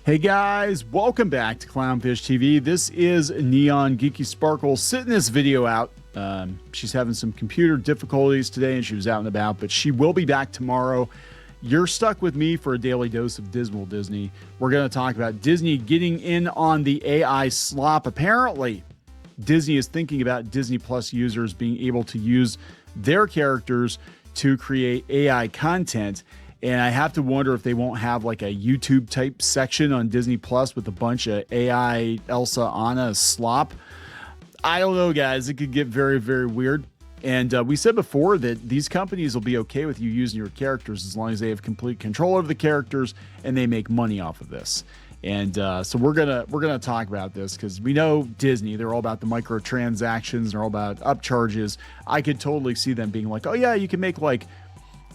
Hey guys, welcome back to Clownfish TV. This is Kneon and Geeky Sparkles sitting this video out. She's having some computer difficulties today and she was out and about, but she will be back tomorrow. You're stuck with me for a daily dose of Dismal Disney. We're going to talk about Disney getting in on the AI slop. Apparently, Disney is thinking about Disney Plus users being able to use their characters to create AI content. And I have to wonder if they won't have like a YouTube type section on Disney Plus with a bunch of AI Elsa, Anna, slop. I don't know, guys. It could get very, very weird. And we said before that these companies will be okay with you using your characters as long as they have complete control over the characters and they make money off of this. And so we're gonna talk about this because we know Disney, they're all about the microtransactions, they're all about upcharges. I could totally see them being like, oh yeah, you can make like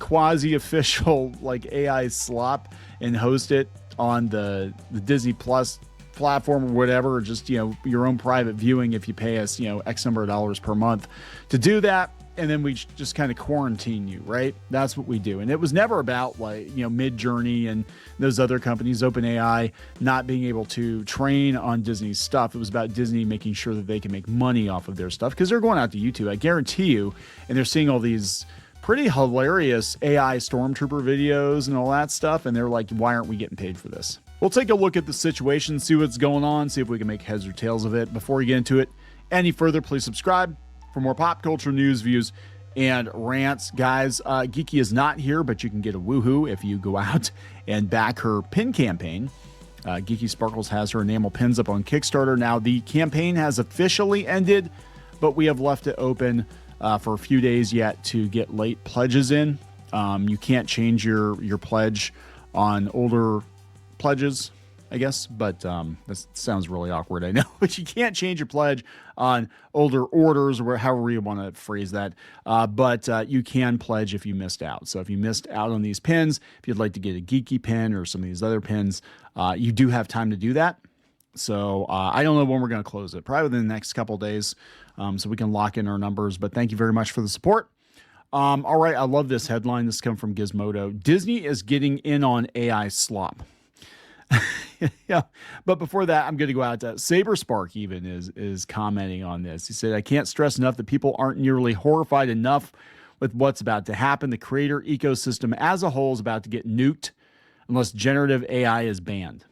quasi-official like AI slop and host it on the Disney Plus platform or whatever, or just, you know, your own private viewing if you pay us, you know, X number of dollars per month to do that. And then we just kind of quarantine you, right? That's what we do. And it was never about like, you know, Midjourney and those other companies, OpenAI, not being able to train on Disney's stuff. It was about Disney making sure that they can make money off of their stuff because they're going out to YouTube, I guarantee you, and they're seeing all these pretty hilarious AI stormtrooper videos and all that stuff. And they're like, why aren't we getting paid for this? We'll take a look at the situation, see what's going on, see if we can make heads or tails of it. Before we get into it any further, please subscribe for more pop culture news, views, and rants. Guys, Geeky is not here, but you can get a woohoo if you go out and back her pin campaign. Geeky Sparkles has her enamel pins up on Kickstarter. Now, the campaign has officially ended, but we have left it open for a few days yet to get late pledges in. You can't change your pledge on older pledges, I guess, but this sounds really awkward, I know, but you can't change your pledge on older orders or however you want to phrase that, but you can pledge if you missed out. So if you missed out on these pins, if you'd like to get a geeky pin or some of these other pins, you do have time to do that. So I don't know when we're going to close it, probably within the next couple of days, so we can lock in our numbers. But thank you very much for the support. All right, I love this headline. This comes from Gizmodo. Disney is getting in on AI slop. Yeah, but before that, I'm going to go out to Saberspark even is commenting on this. He said, I can't stress enough that people aren't nearly horrified enough with what's about to happen. The creator ecosystem as a whole is about to get nuked unless generative AI is banned.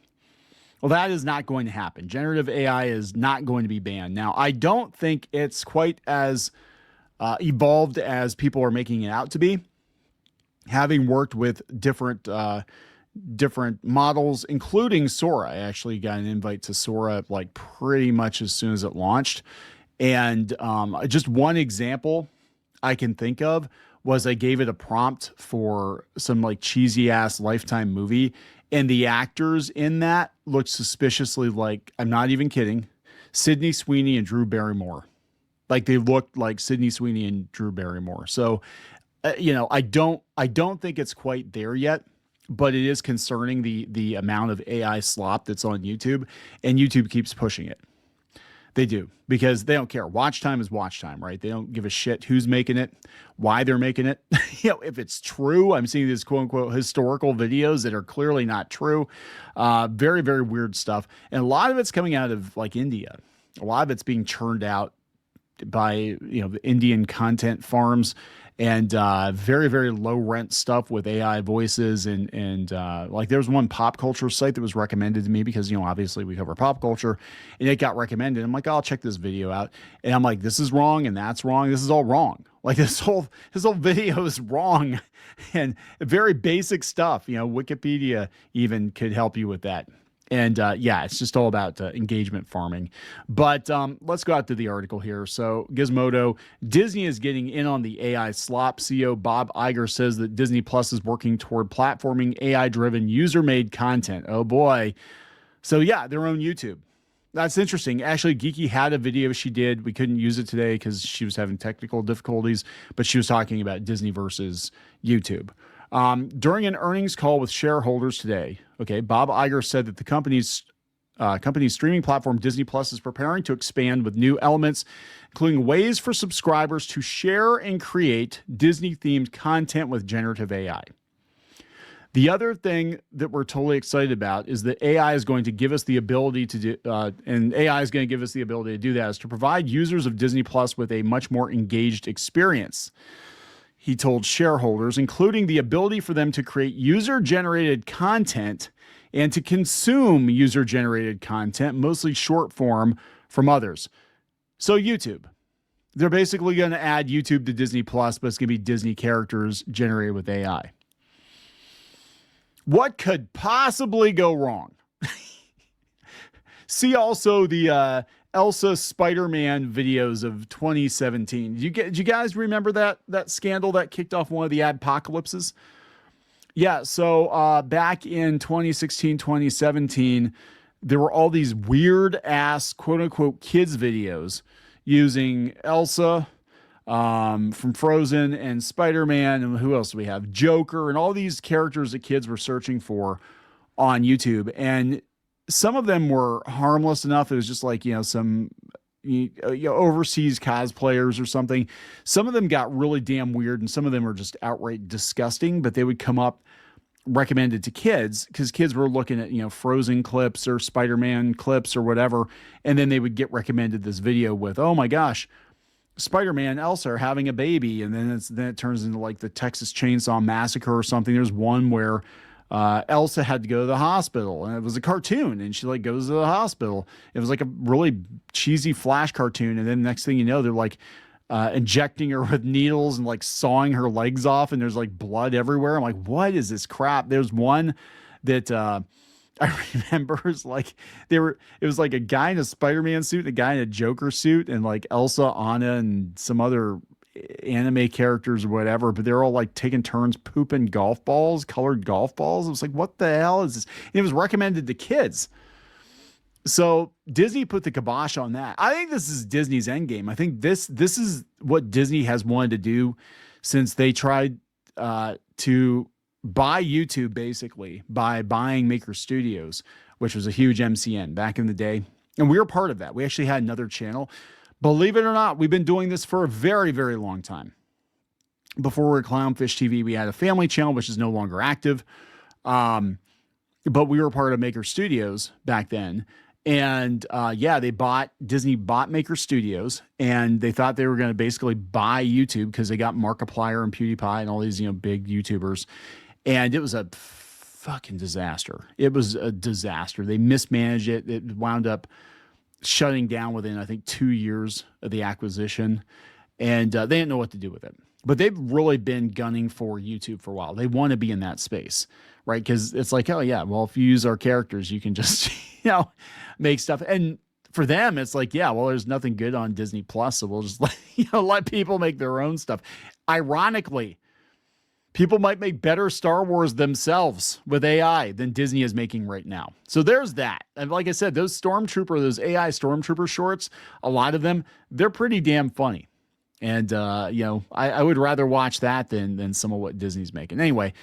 Well, that is not going to happen. Generative AI is not going to be banned. Now, I don't think it's quite as evolved as people are making it out to be. Having worked with different models, including Sora. I actually got an invite to Sora like pretty much as soon as it launched. And just one example I can think of was I gave it a prompt for some like cheesy ass Lifetime movie. And the actors in that looked suspiciously like, I'm not even kidding, Sydney Sweeney and Drew Barrymore. Like they looked like Sydney Sweeney and Drew Barrymore. So, you know, I don't think it's quite there yet, but it is concerning the amount of AI slop that's on YouTube, and YouTube keeps pushing it. They do, because they don't care. Watch time is watch time, right? They don't give a shit who's making it, why they're making it. You know, if it's true, I'm seeing these quote unquote historical videos that are clearly not true. Very, very weird stuff. And a lot of it's coming out of like India. A lot of it's being churned out by, you know, the Indian content farms, and very, very low rent stuff with AI voices. And like there's one pop culture site that was recommended to me because, you know, obviously we cover pop culture, and it got recommended. I'm like, oh, I'll check this video out. And I'm like, this is wrong. And that's wrong. This is all wrong. Like this whole video is wrong, and very basic stuff. You know, Wikipedia even could help you with that. And yeah, it's just all about engagement farming. But let's go out to the article here. So Gizmodo, Disney is getting in on the AI slop. CEO Bob Iger says that Disney Plus is working toward platforming AI-driven user-made content. Oh boy. So yeah, their own YouTube. That's interesting. Actually, Geeky had a video she did. We couldn't use it today because she was having technical difficulties, but she was talking about Disney versus YouTube. During an earnings call with shareholders today, okay, Bob Iger said that the company's streaming platform Disney Plus is preparing to expand with new elements, including ways for subscribers to share and create Disney-themed content with generative AI. The other thing that we're totally excited about is that AI is going to give us the ability to do, and AI is going to give us the ability to do that, is to provide users of Disney Plus with a much more engaged experience. He told shareholders, including the ability for them to create user-generated content and to consume user-generated content, mostly short form, from others. So YouTube. They're basically going to add YouTube to Disney Plus, but it's going to be Disney characters generated with AI. What could possibly go wrong? See also the Elsa Spider-Man videos of 2017. Did you guys remember that scandal that kicked off one of the adpocalypses? Yeah, so back in 2016, 2017, there were all these weird ass quote unquote kids videos using Elsa from Frozen and Spider-Man, and who else do we have? Joker, and all these characters that kids were searching for on YouTube. And some of them were harmless enough. It was just like, some overseas cosplayers or something. Some of them got really damn weird, and some of them were just outright disgusting, but they would come up recommended to kids because kids were looking at, Frozen clips or Spider-Man clips or whatever. And then they would get recommended this video with, oh my gosh, Spider-Man and Elsa are having a baby. And then it turns into like the Texas Chainsaw Massacre or something. There's one where Elsa had to go to the hospital, and it was a cartoon, and she like goes to the hospital. It was like a really cheesy Flash cartoon. And then next thing you know, they're like injecting her with needles and like sawing her legs off, and there's like blood everywhere. I'm like, what is this crap? There's one that I remember is like it was like a guy in a Spider-Man suit and a guy in a Joker suit, and like Elsa, Anna, and some other anime characters or whatever, but they're all like taking turns pooping golf balls, colored golf balls. It was like, what the hell is this? And it was recommended to kids. So Disney put the kibosh on that. I think this is Disney's endgame. I think this is what Disney has wanted to do since they tried to buy YouTube, basically by buying Maker Studios, which was a huge MCN back in the day. And we were part of that. We actually had another channel. Believe it or not, we've been doing this for a very, very long time. Before we were Clownfish TV, we had a family channel, which is no longer active. But we were part of Maker Studios back then. And Disney bought Maker Studios, and they thought they were going to basically buy YouTube because they got Markiplier and PewDiePie and all these, big YouTubers. And it was a fucking disaster. It was a disaster. They mismanaged it. It wound up shutting down within, I think, 2 years of the acquisition. And they didn't know what to do with it. But they've really been gunning for YouTube for a while. They want to be in that space, right? Because it's like, oh, yeah, well, if you use our characters, you can just, make stuff. And for them, it's like, yeah, well, there's nothing good on Disney Plus, so we'll just let people make their own stuff. Ironically, people might make better Star Wars themselves with AI than Disney is making right now. So there's that. And like I those AI Stormtrooper shorts, a lot of them, they're pretty damn funny. And, I would rather watch that than some of what Disney's making. Anyway,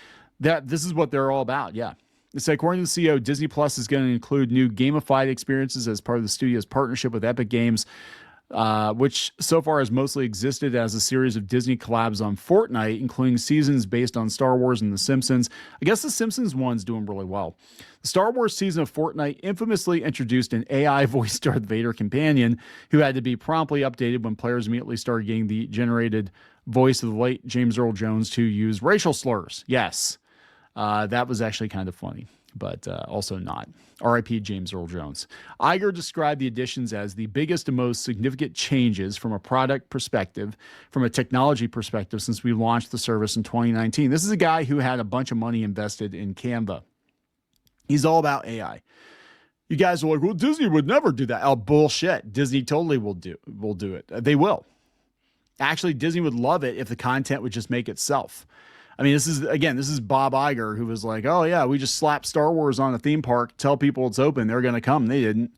this is what they're all about. Yeah. It's according to the CEO, Disney Plus is going to include new gamified experiences as part of the studio's partnership with Epic Games, which so far has mostly existed as a series of Disney collabs on Fortnite, including seasons based on Star Wars and The Simpsons. I guess The Simpsons one's doing really well. The Star Wars season of Fortnite infamously introduced an AI voiced Darth Vader companion who had to be promptly updated when players immediately started getting the generated voice of the late James Earl Jones to use racial slurs. Yes, that was actually kind of funny, but also not. R.I.P. James Earl Jones. Iger described the additions as the biggest and most significant changes from a product perspective, from a technology perspective, since we launched the service in 2019. This is a guy who had a bunch of money invested in Canva. He's all about AI. You guys are like, well, Disney would never do that. Oh, bullshit. Disney totally will do it. They will. Actually, Disney would love it if the content would just make itself. I mean, this is Bob Iger, who was like, oh yeah, we just slapped Star Wars on a theme park, tell people it's open, they're going to come. They didn't.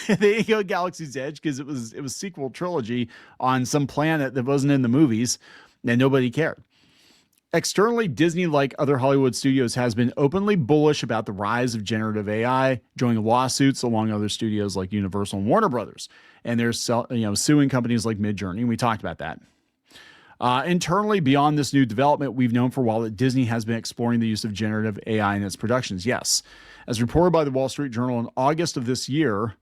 They didn't go Galaxy's Edge because it was sequel trilogy on some planet that wasn't in the movies, and nobody cared. Externally, Disney, like other Hollywood studios, has been openly bullish about the rise of generative AI, joining lawsuits along other studios like Universal and Warner Brothers. And they're suing companies like Midjourney. We talked about that. Internally, beyond this new development, we've known for a while that Disney has been exploring the use of generative AI in its productions. Yes. As reported by the Wall Street Journal in August of this year,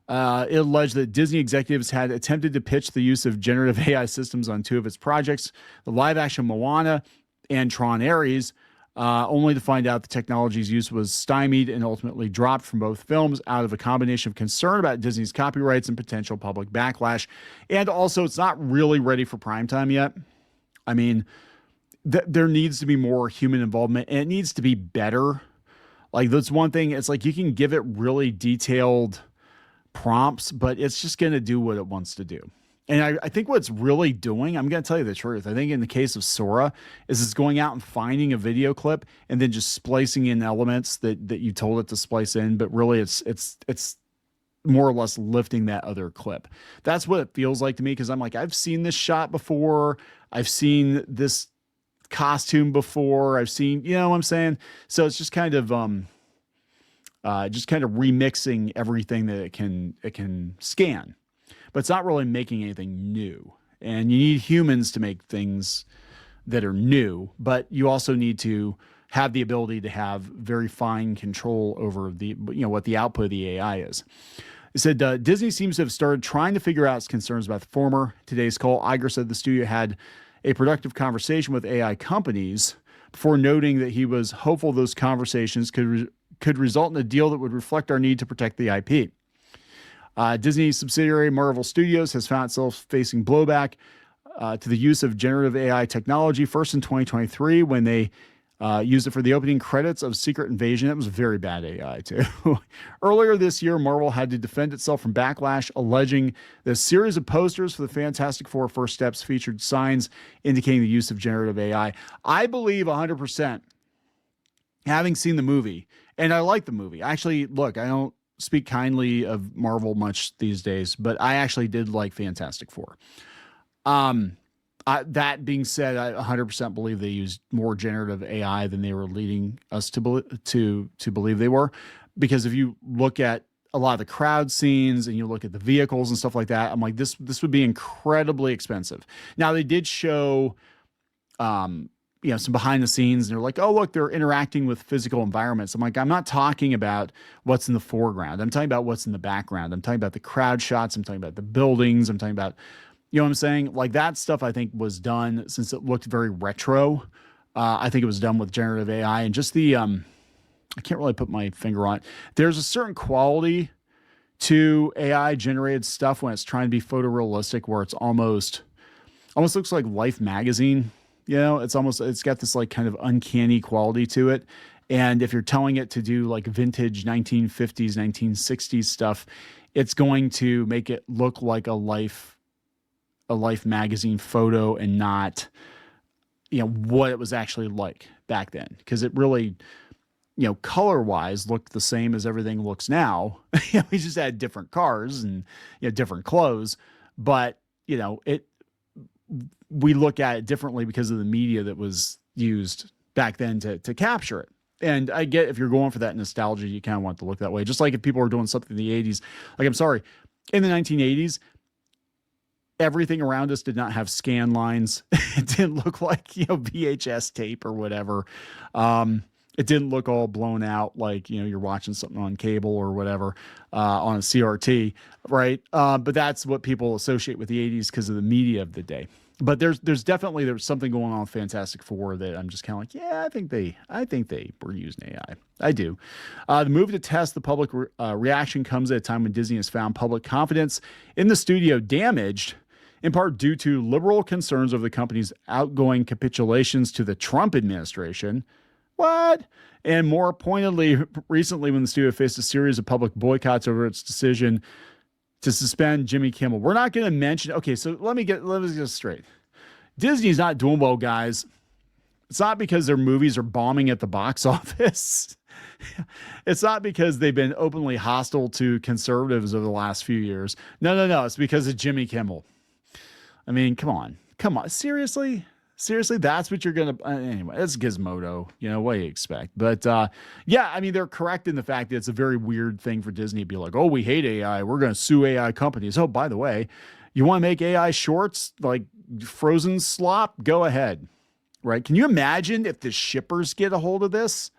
it alleged that Disney executives had attempted to pitch the use of generative AI systems on two of its projects, the live-action Moana and Tron Ares, only to find out the technology's use was stymied and ultimately dropped from both films out of a combination of concern about Disney's copyrights and potential public backlash. And also, it's not really ready for primetime yet. I mean, there needs to be more human involvement, and it needs to be better. Like, that's one thing. It's like you can give it really detailed prompts, but it's just going to do what it wants to do. And I think what it's really doing, I'm going to tell you the truth. I think in the case of Sora, is it's going out and finding a video clip and then just splicing in elements that you told it to splice in. But really, it's more or less lifting that other clip. That's what it feels like to me, because I'm like, I've seen this shot before. I've seen this costume before. I've seen, you know what I'm saying? So it's just kind of remixing everything that it can scan. But it's not really making anything new. And you need humans to make things that are new, but you also need to have the ability to have very fine control over the, what the output of the AI is. It said, Disney seems to have started trying to figure out its concerns about the former. Today's call, Iger said the studio had a productive conversation with AI companies before noting that he was hopeful those conversations could result in a deal that would reflect our need to protect the IP. Disney subsidiary Marvel Studios has found itself facing blowback to the use of generative AI technology, first in 2023 when they used it for the opening credits of Secret Invasion. It was very bad AI, too. Earlier this year, Marvel had to defend itself from backlash, alleging that a series of posters for the Fantastic Four First Steps featured signs indicating the use of generative AI. I believe 100%, having seen the movie, and I like the movie. Actually, look, I don't speak kindly of Marvel much these days, but I actually did like Fantastic Four. That being said, I 100% believe they used more generative AI than they were leading us to believe they were, because if you look at a lot of the crowd scenes and you look at the vehicles and stuff like that, I'm like, this would be incredibly expensive. Now, they did show some behind the scenes, and they're like, oh, look, they're interacting with physical environments. I'm like, I'm not talking about what's in the foreground. I'm talking about what's in the background. I'm talking about the crowd shots. I'm talking about the buildings. I'm talking about, you know what I'm saying? Like, that stuff I think was done, since it looked very retro. I think it was done with generative AI, and just the, I can't really put my finger on it. There's a certain quality to AI generated stuff when it's trying to be photorealistic, where it's almost looks like Life magazine. It's got this like kind of uncanny quality to it. And if you're telling it to do like vintage 1950s, 1960s stuff, it's going to make it look like a Life magazine photo and not, what it was actually like back then. Because it really, color wise looked the same as everything looks now. We just had different cars and different clothes, but we look at it differently because of the media that was used back then to capture it. And I get, if you're going for that nostalgia, you kind of want it to look that way. Just like if people were doing something in the 80s, like, I'm sorry, in the 1980s, everything around us did not have scan lines. It didn't look like, VHS tape or whatever. It didn't look all blown out like, you're watching something on cable or whatever, on a CRT, right? But that's what people associate with the 80s because of the media of the day. But there's definitely something going on with Fantastic Four that I'm just kind of like, yeah, I think they were using AI. I do. The move to test the public reaction comes at a time when Disney has found public confidence in the studio damaged, in part due to liberal concerns over the company's outgoing capitulations to the Trump administration. What? And more pointedly, recently, when the studio faced a series of public boycotts over its decision to suspend Jimmy Kimmel. We're not going to mention. Okay, so let me get this straight. Disney's not doing well, guys. It's not because their movies are bombing at the box office. It's not because they've been openly hostile to conservatives over the last few years. No. It's because of Jimmy Kimmel. I mean, come on. Seriously, that's what you're going to, anyway, it's Gizmodo, what do you expect? But yeah, I mean, they're correct in the fact that it's a very weird thing for Disney to be like, oh, we hate AI. We're going to sue AI companies. Oh, by the way, you want to make AI shorts? Like, Frozen slop, go ahead. Right? Can you imagine if the shippers get a hold of this?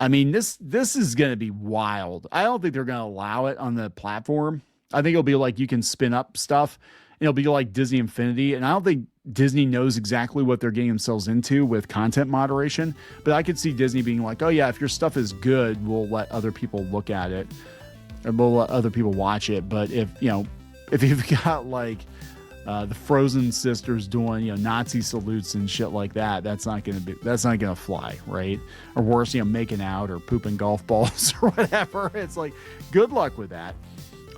I mean, this is going to be wild. I don't think they're going to allow it on the platform. I think it'll be like you can spin up stuff. And it'll be like Disney Infinity. And I don't think Disney knows exactly what they're getting themselves into with content moderation. But I could see Disney being like, oh, yeah, if your stuff is good, we'll let other people look at it. Or we'll let other people watch it. But if you've got like the Frozen sisters doing, Nazi salutes and shit like that, that's not gonna fly, right? Or worse, making out or pooping golf balls or whatever. It's like, good luck with that.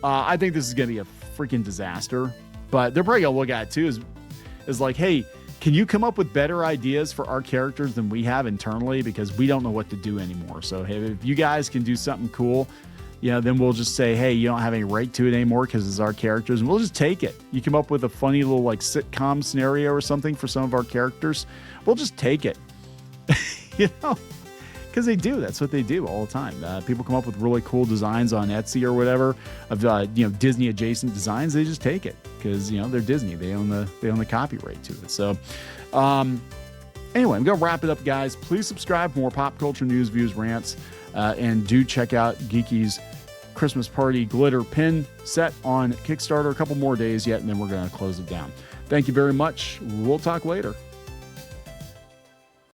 I think this is gonna be a freaking disaster. But they're probably gonna look at it too is like, hey, can you come up with better ideas for our characters than we have internally, because we don't know what to do anymore. So hey, if you guys can do something cool, then we'll just say, hey, you don't have any right to it anymore because it's our characters, and we'll just take it. You come up with a funny little like sitcom scenario or something for some of our characters, we'll just take it. Because they do. That's what they do all the time. People come up with really cool designs on Etsy or whatever of Disney adjacent designs. They just take it because they're Disney. They own the copyright to it. So anyway, I'm gonna wrap it up, guys. Please subscribe for more pop culture news, views, rants, and do check out Geeky's Christmas Party glitter pin set on Kickstarter. A couple more days yet, and then we're gonna close it down. Thank you very much. We'll talk later.